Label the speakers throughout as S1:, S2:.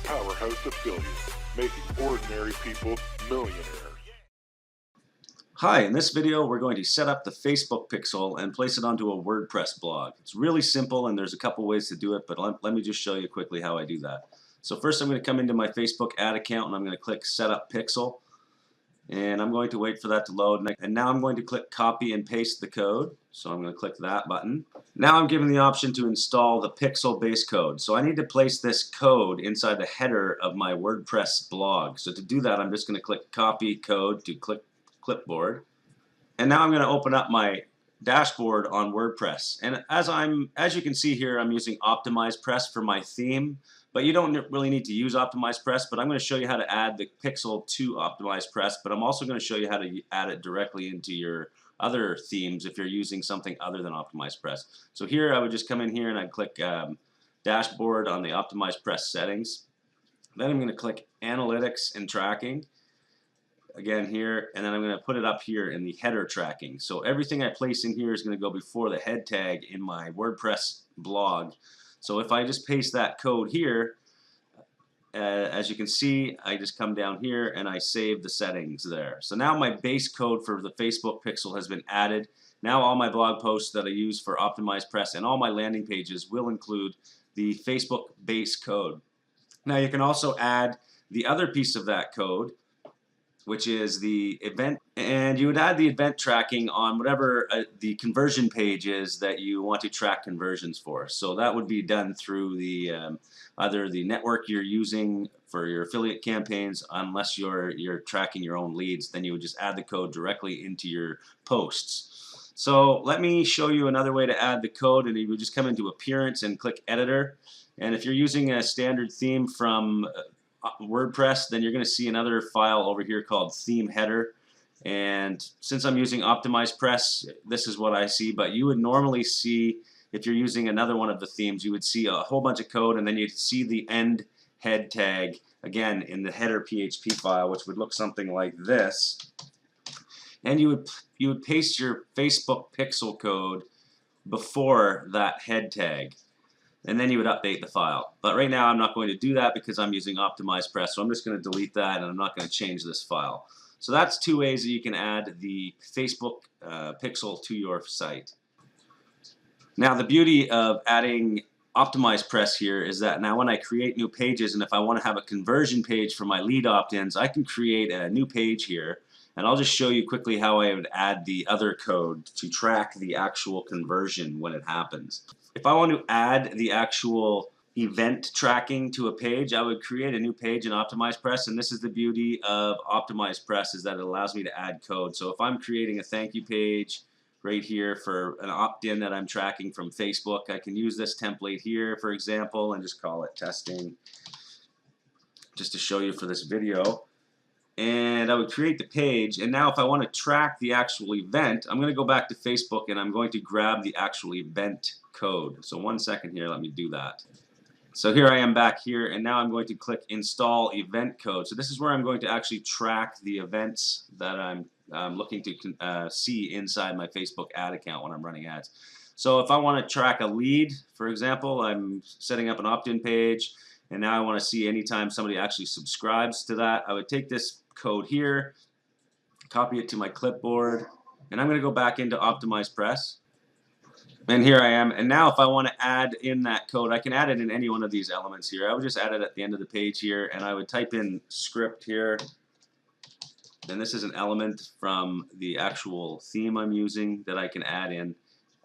S1: Powerhouse Affiliate, making ordinary people millionaires.
S2: Hi, in this video we're going to set up the Facebook pixel and place it onto a WordPress blog. It's really simple and there's a couple ways to do it, but let me just show you quickly how I do that. So first I'm going to come into my Facebook ad account and I'm going to click Set Up Pixel, and I'm going to wait for that to load, and now I'm going to click Copy and Paste the code. So I'm going to click that button. Now I'm given the option to install the pixel base code. So I need to place this code inside the header of my WordPress blog. So to do that I'm just going to click Copy Code to click Clipboard, and now I'm going to open up my dashboard on WordPress. And as you can see here, I'm using OptimizePress for my theme, but you don't really need to use OptimizePress. But I'm going to show you how to add the pixel to OptimizePress, but I'm also going to show you how to add it directly into your other themes if you're using something other than OptimizePress. So here I would just come in here and I'd click Dashboard on the OptimizePress settings. Then I'm going to click Analytics and Tracking again here, and then I'm going to put it up here in the header tracking. So everything I place in here is going to go before the head tag in my WordPress blog. So if I just paste that code here, as you can see, I just come down here and I save the settings there. So now my base code for the Facebook pixel has been added. Now all my blog posts that I use for OptimizePress and all my landing pages will include the Facebook base code. Now you can also add the other piece of that code, which is the event, and you would add the event tracking on whatever the conversion page is that you want to track conversions for. So that would be done through the either the network you're using for your affiliate campaigns, unless you're tracking your own leads. Then you would just add the code directly into your posts. So let me show you another way to add the code, and you would just come into Appearance and click Editor. And if you're using a standard theme from WordPress, then you're going to see another file over here called theme header, and since I'm using OptimizePress, this is what I see. But you would normally see, if you're using another one of the themes, you would see a whole bunch of code, and then you'd see the end head tag again in the header PHP file, which would look something like this, and you would paste your Facebook pixel code before that head tag, and then you would update the file. But right now I'm not going to do that because I'm using OptimizePress, so I'm just going to delete that and I'm not going to change this file. So that's two ways that you can add the Facebook pixel to your site. Now the beauty of adding OptimizePress here is that now when I create new pages, and if I want to have a conversion page for my lead opt-ins, I can create a new page here, and I'll just show you quickly how I would add the other code to track the actual conversion when it happens. If I want to add the actual event tracking to a page, I would create a new page in OptimizePress, and this is the beauty of OptimizePress, is that it allows me to add code. So if I'm creating a thank you page right here for an opt-in that I'm tracking from Facebook, I can use this template here, for example, and just call it testing, just to show you for this video. And I would create the page, and now if I want to track the actual event, I'm going to go back to Facebook and I'm going to grab the actual event code. So 1 second here, let me do that. So here I am back here, and now I'm going to click Install Event Code. So this is where I'm going to actually track the events that I'm looking to see inside my Facebook ad account when I'm running ads. So if I want to track a lead, for example, I'm setting up an opt-in page, and now I want to see anytime somebody actually subscribes to that, I would take this code here, copy it to my clipboard, and I'm going to go back into OptimizePress, and here I am. And now if I want to add in that code, I can add it in any one of these elements here. I would just add it at the end of the page here, and I would type in script here, and this is an element from the actual theme I'm using that I can add in.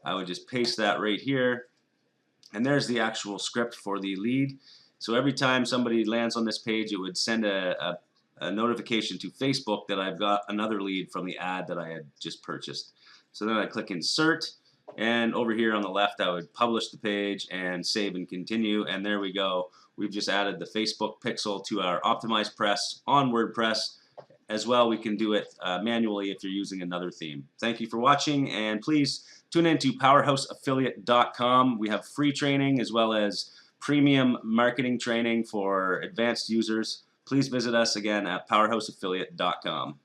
S2: I would just paste that right here, and there's the actual script for the lead. So every time somebody lands on this page, it would send a notification to Facebook that I've got another lead from the ad that I had just purchased. So then I click Insert, and over here on the left I would publish the page and save and continue, and there we go. We've just added the Facebook pixel to our OptimizePress on WordPress. As well, we can do it manually if you're using another theme. Thank you for watching, and please tune in to PowerhouseAffiliate.com. We have free training as well as premium marketing training for advanced users. Please visit us again at PowerhouseAffiliate.com.